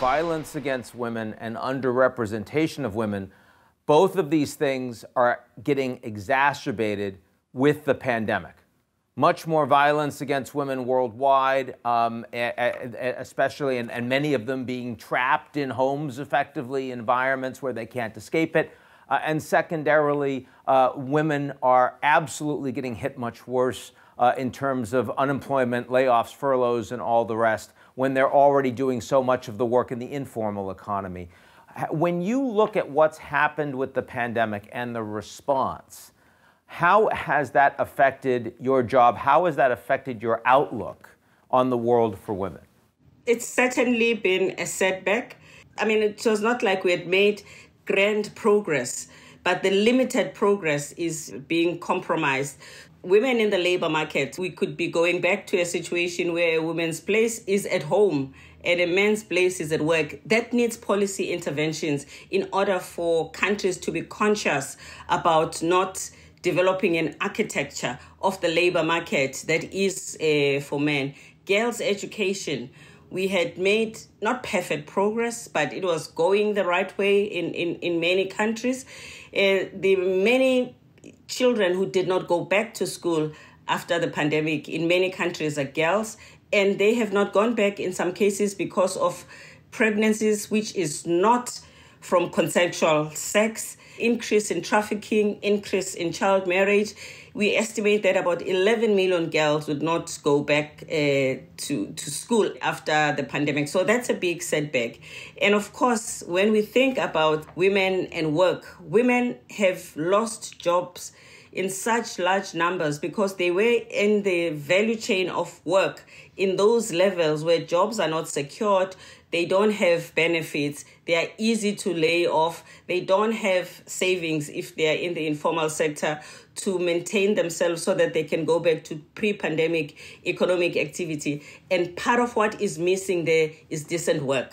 violence against women and underrepresentation of women, both of these things are getting exacerbated with the pandemic. Much more violence against women worldwide, especially, and many of them being trapped in homes, effectively, environments where they can't escape it. And secondarily, women are absolutely getting hit much worse in terms of unemployment, layoffs, furloughs, and all the rest, when they're already doing so much of the work in the informal economy. When you look at what's happened with the pandemic and the response, how has that affected your job? How has that affected your outlook on the world for women? It's certainly been a setback. I mean, it was not like we had made grand progress, but the limited progress is being compromised. Women in the labor market, we could be going back to a situation where a woman's place is at home and a man's place is at work. That needs policy interventions in order for countries to be conscious about not developing an architecture of the labor market that is for men. Girls' education, we had made not perfect progress, but it was going the right way in many countries. The many children who did not go back to school after the pandemic in many countries are girls, and they have not gone back in some cases because of pregnancies, which is not from consensual sex, increase in trafficking, increase in child marriage. We estimate that about 11 million girls would not go back to school after the pandemic. So that's a big setback. And of course, when we think about women and work, women have lost jobs in such large numbers because they were in the value chain of work in those levels where jobs are not secured. They don't have benefits. They are easy to lay off. They don't have savings if they are in the informal sector to maintain themselves so that they can go back to pre-pandemic economic activity. And part of what is missing there is decent work.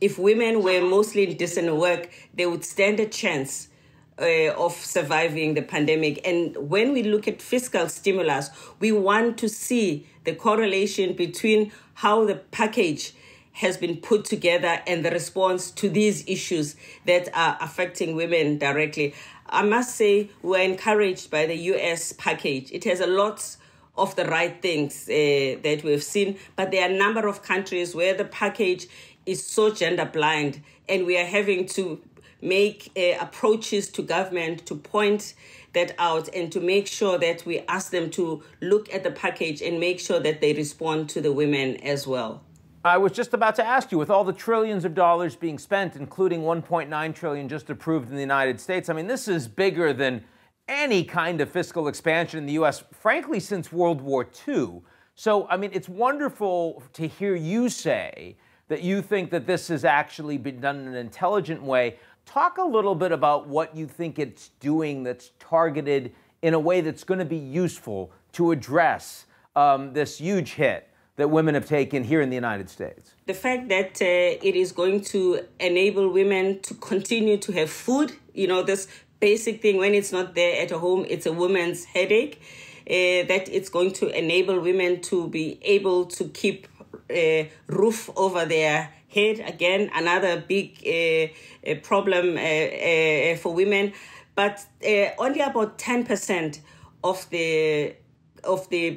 If women were mostly in decent work, they would stand a chance of surviving the pandemic. And when we look at fiscal stimulus, we want to see the correlation between how the package has been put together and the response to these issues that are affecting women directly. I must say we're encouraged by the US package. It has a lot of the right things that we've seen, but there are a number of countries where the package is so gender blind, and we are having to make approaches to government to point that out and to make sure that we ask them to look at the package and make sure that they respond to the women as well. I was just about to ask you, with all the trillions of dollars being spent, including $1.9 trillion just approved in the United States, I mean, this is bigger than any kind of fiscal expansion in the U.S., frankly, since World War II. So, I mean, it's wonderful to hear you say that you think that this has actually been done in an intelligent way. Talk a little bit about what you think it's doing that's targeted in a way that's going to be useful to address this huge hit that women have taken here in the United States. The fact that it is going to enable women to continue to have food, you know, this basic thing, when it's not there at home, it's a woman's headache, that it's going to enable women to be able to keep a roof over their head. Again, another big problem for women. But only about 10% of the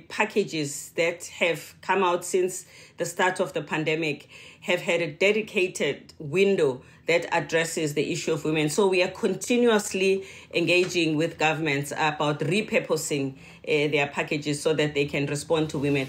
packages that have come out since the start of the pandemic have had a dedicated window that addresses the issue of women. So we are continuously engaging with governments about repurposing their packages so that they can respond to women.